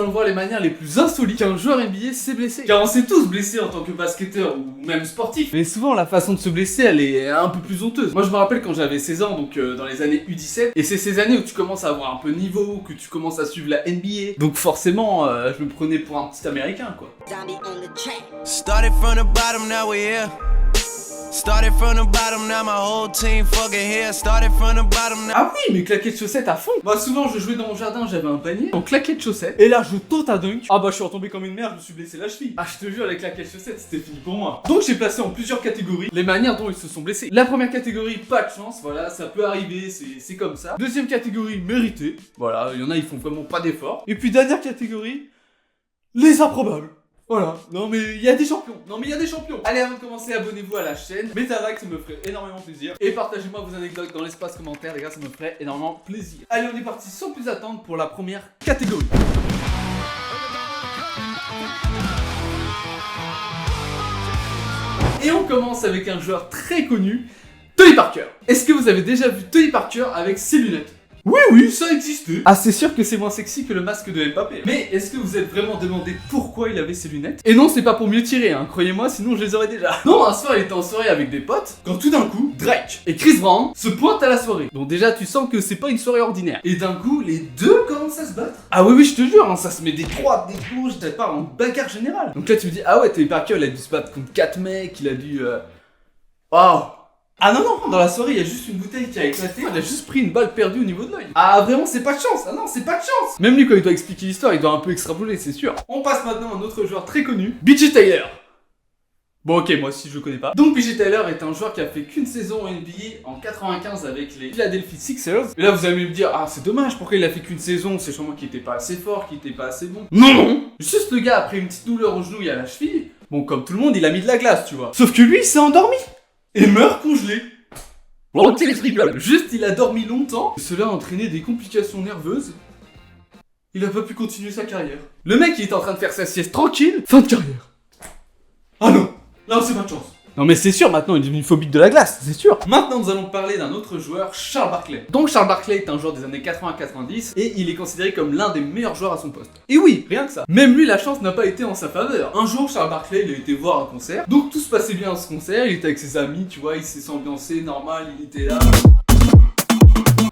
allons voir les manières les plus insolites qu'un joueur NBA s'est blessé. Car on s'est tous blessés en tant que basketteur ou même sportif. Mais souvent la façon de se blesser elle est un peu plus honteuse. Moi je me rappelle quand j'avais 16 ans, donc dans les années U17, et c'est ces années où tu commences à avoir un peu de niveau, que tu commences à suivre la NBA. Donc forcément je me prenais pour un petit américain quoi. Started from the bottom, now we're here. Started from the bottom, now my whole team fucking here. Started from the bottom now. Ah oui, mais claquettes de chaussettes à fond. Moi souvent je jouais dans mon jardin, j'avais un panier en claquettes de chaussettes. Et là je tente à dunk. Ah bah je suis retombé comme une merde, je me suis blessé la cheville. Ah je te jure, les claquettes de chaussettes c'était fini pour moi. Donc j'ai placé en plusieurs catégories les manières dont ils se sont blessés. La première catégorie, pas de chance, voilà, ça peut arriver, c'est comme ça. Deuxième catégorie, mérité. Voilà, il y en a ils font vraiment pas d'efforts. Et puis dernière catégorie, les improbables. Voilà, non mais il y a des champions, Allez, avant de commencer, abonnez-vous à la chaîne, mettez un like, ça me ferait énormément plaisir. Et partagez-moi vos anecdotes dans l'espace commentaire, les gars, ça me ferait énormément plaisir. Allez, on est parti sans plus attendre pour la première catégorie. Et on commence avec un joueur très connu, Tony Parker. Est-ce que vous avez déjà vu Tony Parker avec ses lunettes ? Oui, ça existait. Ah, c'est sûr que c'est moins sexy que le masque de Mbappé. Mais est-ce que vous êtes vraiment demandé pourquoi il avait ses lunettes ? Et non, c'est pas pour mieux tirer, hein, croyez-moi, sinon je les aurais déjà. Non, un soir, il était en soirée avec des potes, quand tout d'un coup, Drake et Chris Brown se pointent à la soirée. Donc déjà, tu sens que c'est pas une soirée ordinaire. Et d'un coup, les deux commencent à se battre. Ah oui, je te jure, hein, ça se met des droites, des gauches, ça part en bagarre générale. Donc là, tu me dis, ah ouais, Tony Parker, il a dû se battre contre 4 mecs, il a dû... Waouh. Ah non, dans la soirée, il y a juste une bouteille qui a éclaté, il a juste pris une balle perdue au niveau de l'œil. Ah vraiment, c'est pas de chance, ah non, c'est pas de chance. Même lui, quand il doit expliquer l'histoire, il doit un peu extrapoler, c'est sûr. On passe maintenant à un autre joueur très connu, B.J. Taylor. Bon ok, moi aussi je le connais pas. Donc B.J. Taylor est un joueur qui a fait qu'une saison en NBA en 95 avec les Philadelphia Sixers. Et là vous allez me dire, ah c'est dommage, pourquoi il a fait qu'une saison, c'est sûrement qu'il était pas assez fort, qu'il était pas assez bon. Non, juste le gars après une petite douleur au genou et à la cheville, bon comme tout le monde il a mis de la glace tu vois. Sauf que lui il s'est endormi et meurt congelé. Bon, juste il a dormi longtemps, et cela a entraîné des complications nerveuses. Il a pas pu continuer sa carrière. Le mec il était en train de faire sa sieste tranquille, fin de carrière. Ah non, là c'est pas de chance. Non mais c'est sûr, maintenant il est devenu phobique de la glace, c'est sûr. Maintenant nous allons parler d'un autre joueur, Charles Barkley. Donc Charles Barkley est un joueur des années 80-90 et il est considéré comme l'un des meilleurs joueurs à son poste. Et oui, rien que ça. Même lui, la chance n'a pas été en sa faveur. Un jour, Charles Barkley, il a été voir un concert. Donc tout se passait bien à ce concert, il était avec ses amis, tu vois, il s'est ambiancé, normal, il était là.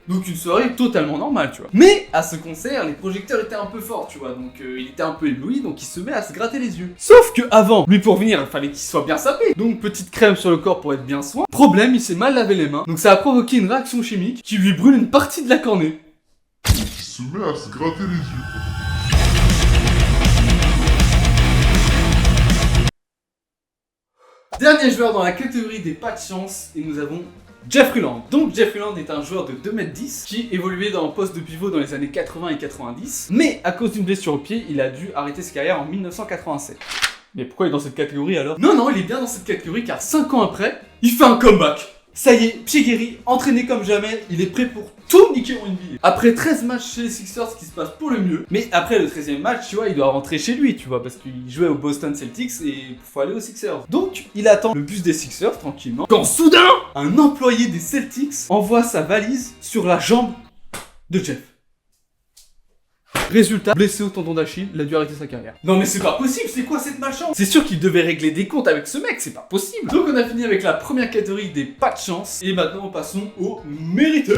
Donc une soirée totalement normale, tu vois. Mais à ce concert, les projecteurs étaient un peu forts, tu vois. Donc il était un peu ébloui, donc il se met à se gratter les yeux. Sauf que avant, lui pour venir, il fallait qu'il soit bien sapé. Donc petite crème sur le corps pour être bien soin. Problème, il s'est mal lavé les mains. Donc ça a provoqué une réaction chimique qui lui brûle une partie de la cornée. Il se met à se gratter les yeux. Dernier joueur dans la catégorie des pas de chance, et nous avons Jeffrey Land. Donc Jeffrey Land est un joueur de 2m10 qui évoluait dans un poste de pivot dans les années 80 et 90. Mais à cause d'une blessure au pied, il a dû arrêter sa carrière en 1987. Mais pourquoi il est dans cette catégorie alors ? Non, il est bien dans cette catégorie car 5 ans après, il fait un comeback. Ça y est, pied guéri, entraîné comme jamais, il est prêt pour tout niquer en NBA. Après 13 matchs chez les Sixers, ce qui se passe pour le mieux. Mais après le 13e match, tu vois, il doit rentrer chez lui, tu vois, parce qu'il jouait au Boston Celtics et il faut aller aux Sixers. Donc, il attend le bus des Sixers tranquillement. Quand soudain, un employé des Celtics envoie sa valise sur la jambe de Jeff. Résultat, blessé au tendon d'Achille, il a dû arrêter sa carrière. Non mais c'est pas possible, c'est quoi cette malchance ? C'est sûr qu'il devait régler des comptes avec ce mec, c'est pas possible. Donc on a fini avec la première catégorie des pas de chance, et maintenant passons au mérité.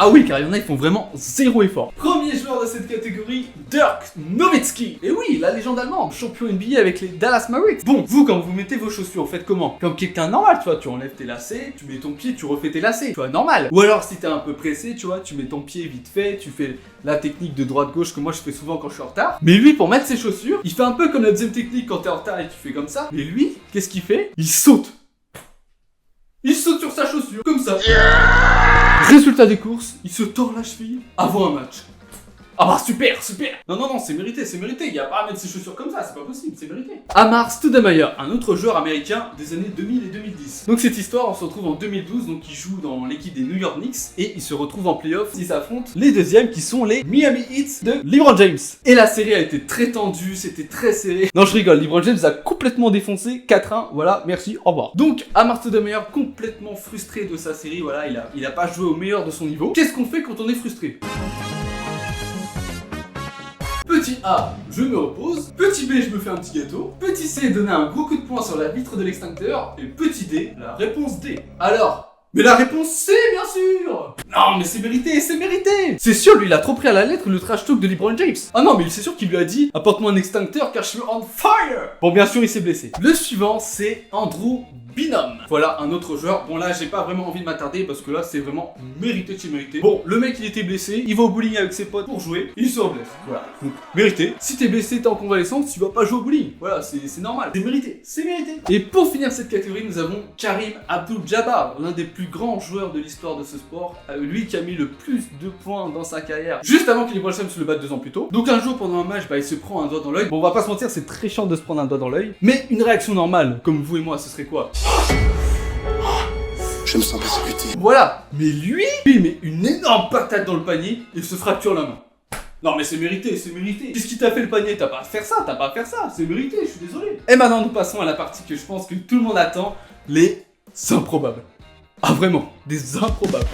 Ah oui, car il y en a, ils font vraiment zéro effort. Premier joueur de cette catégorie, Dirk Nowitzki. Et oui, la légende allemande, champion NBA avec les Dallas Mavericks. Bon, vous, quand vous mettez vos chaussures, faites comment ? Comme quelqu'un normal, tu vois, tu enlèves tes lacets, tu mets ton pied, tu refais tes lacets, tu vois, normal. Ou alors, si t'es un peu pressé, tu vois, tu mets ton pied vite fait, tu fais la technique de droite-gauche que moi je fais souvent quand je suis en retard. Mais lui, pour mettre ses chaussures, il fait un peu comme la deuxième technique quand t'es en retard et tu fais comme ça. Mais lui, qu'est-ce qu'il fait ? Il saute. Il saute sur sa chaussure, comme ça. Résultat des courses, il se tord la cheville avant un match. Ah bah super. Non, c'est mérité, il y a pas à mettre ses chaussures comme ça, c'est pas possible, c'est mérité. Amar Stoudemire, un autre joueur américain des années 2000 et 2010. Donc cette histoire, on se retrouve en 2012, donc il joue dans l'équipe des New York Knicks, et il se retrouve en playoff, ils affrontent les deuxièmes qui sont les Miami Heat de LeBron James. Et la série a été très tendue, c'était très serré. Non, je rigole, LeBron James a complètement défoncé 4-1, voilà, merci, au revoir. Donc Amar Stoudemire, complètement frustré de sa série, voilà, il a pas joué au meilleur de son niveau. Qu'est-ce qu'on fait quand on est frustré? Petit A, je me repose. Petit B, je me fais un petit gâteau. Petit C, donner un gros coup de poing sur la vitre de l'extincteur. Et petit D, la réponse D. Alors, mais la réponse C, bien sûr. Non, mais c'est mérité. C'est sûr, lui, il a trop pris à la lettre le trash talk de LeBron James. Ah non, mais c'est sûr qu'il lui a dit « Apporte-moi un extincteur car je suis on fire !» Bon, bien sûr, il s'est blessé. Le suivant, c'est Andrew Bynum. Voilà, un autre joueur. Bon, là, j'ai pas vraiment envie de m'attarder parce que là, c'est vraiment mérité de chez mérité. Bon, le mec, il était blessé. Il va au bowling avec ses potes pour jouer. Il se blesse. Voilà. Donc, mérité. Si t'es blessé, t'es en convalescence, tu vas pas jouer au bowling. Voilà, c'est normal. C'est mérité. Et pour finir cette catégorie, nous avons Karim Abdul-Jabbar, l'un des plus grands joueurs de l'histoire de ce sport. Lui qui a mis le plus de points dans sa carrière juste avant qu'il LeBron James se le batte 2 ans plus tôt. Donc un jour pendant un match, il se prend un doigt dans l'œil. Bon, on va pas se mentir, c'est très chiant de se prendre un doigt dans l'œil. Mais une réaction normale, comme vous et moi, ce serait quoi? Je me sens persécuté. Voilà. Mais lui, il met une énorme patate dans le panier et se fracture la main. Non mais c'est mérité. Qu'est-ce qui t'a fait le panier? T'as pas à faire ça, c'est mérité, je suis désolé. Et maintenant nous passons à la partie que je pense que tout le monde attend, les improbables. Ah vraiment, des improbables.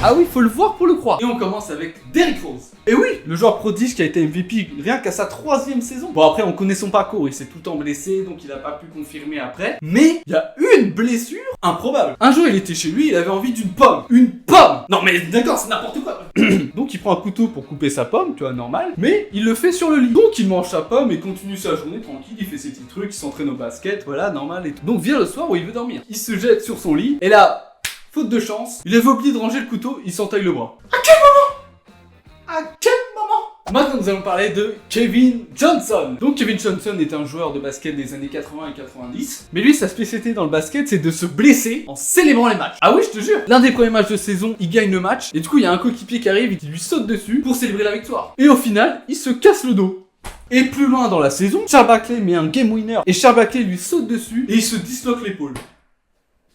Ah oui, faut le voir pour le croire. Et on commence avec Derrick Rose. Et oui, le joueur prodige qui a été MVP rien qu'à sa 3e saison. Bon après, on connaît son parcours, il s'est tout le temps blessé, donc il a pas pu confirmer après. Mais il y a une blessure improbable. Un jour, il était chez lui, il avait envie d'une pomme. Une pomme! Non mais d'accord, c'est n'importe quoi. Donc il prend un couteau pour couper sa pomme, tu vois, normal. Mais il le fait sur le lit. Donc il mange sa pomme et continue sa journée tranquille, il fait ses petits trucs, il s'entraîne au basket, voilà, normal et tout. Donc vient le soir où il veut dormir. Il se jette sur son lit, et là... faute de chance, il avait oublié de ranger le couteau, il s'entaille le bras. À quel moment? Maintenant nous allons parler de Kevin Johnson. Donc Kevin Johnson est un joueur de basket des années 80 et 90. Mais lui, sa spécialité dans le basket, c'est de se blesser en célébrant les matchs. Ah oui, je te jure. L'un des premiers matchs de saison, il gagne le match. Et du coup, il y a un coéquipier qui arrive et qui lui saute dessus pour célébrer la victoire. Et au final, il se casse le dos. Et plus loin dans la saison, Charles Barkley met un game winner. Et Charles Barkley lui saute dessus et il se disloque l'épaule.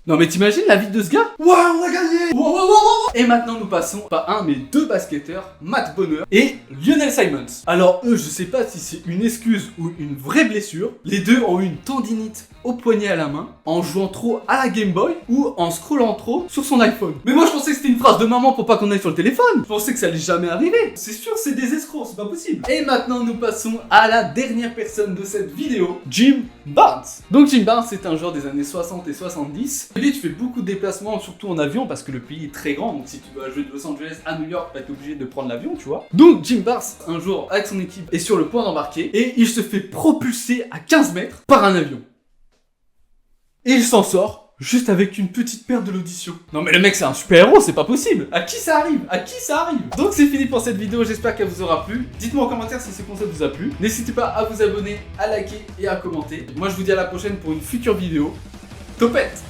Non mais t'imagines la vie de ce gars? Ouais, on a gagné! Wow. Et maintenant nous passons pas un mais 2 basketteurs, Matt Bonner et Lionel Simons. Alors eux, je sais pas si c'est une excuse ou une vraie blessure. Les deux ont eu une tendinite au poignet à la main, en jouant trop à la Game Boy ou en scrollant trop sur son iPhone. Mais moi je pensais que c'était une phrase de maman pour pas qu'on aille sur le téléphone. Je pensais que ça allait jamais arriver. C'est sûr, c'est des escrocs, c'est pas possible. Et maintenant nous passons à la dernière personne de cette vidéo, Jim Barnes. Donc Jim Barnes c'est un joueur des années 60 et 70. Lui tu fais beaucoup de déplacements, surtout en avion parce que le pays est très grand. Donc si tu dois jouer de Los Angeles à New York, tu vas être obligé de prendre l'avion, tu vois. Donc Jim Barnes, un jour avec son équipe, est sur le point d'embarquer et il se fait propulser à 15 mètres par un avion. Et il s'en sort, juste avec une petite perte de l'audition. Non mais le mec c'est un super héros, c'est pas possible. À qui ça arrive? Donc c'est fini pour cette vidéo, j'espère qu'elle vous aura plu. Dites-moi en commentaire si ce concept vous a plu. N'hésitez pas à vous abonner, à liker et à commenter. Moi je vous dis à la prochaine pour une future vidéo. Topette!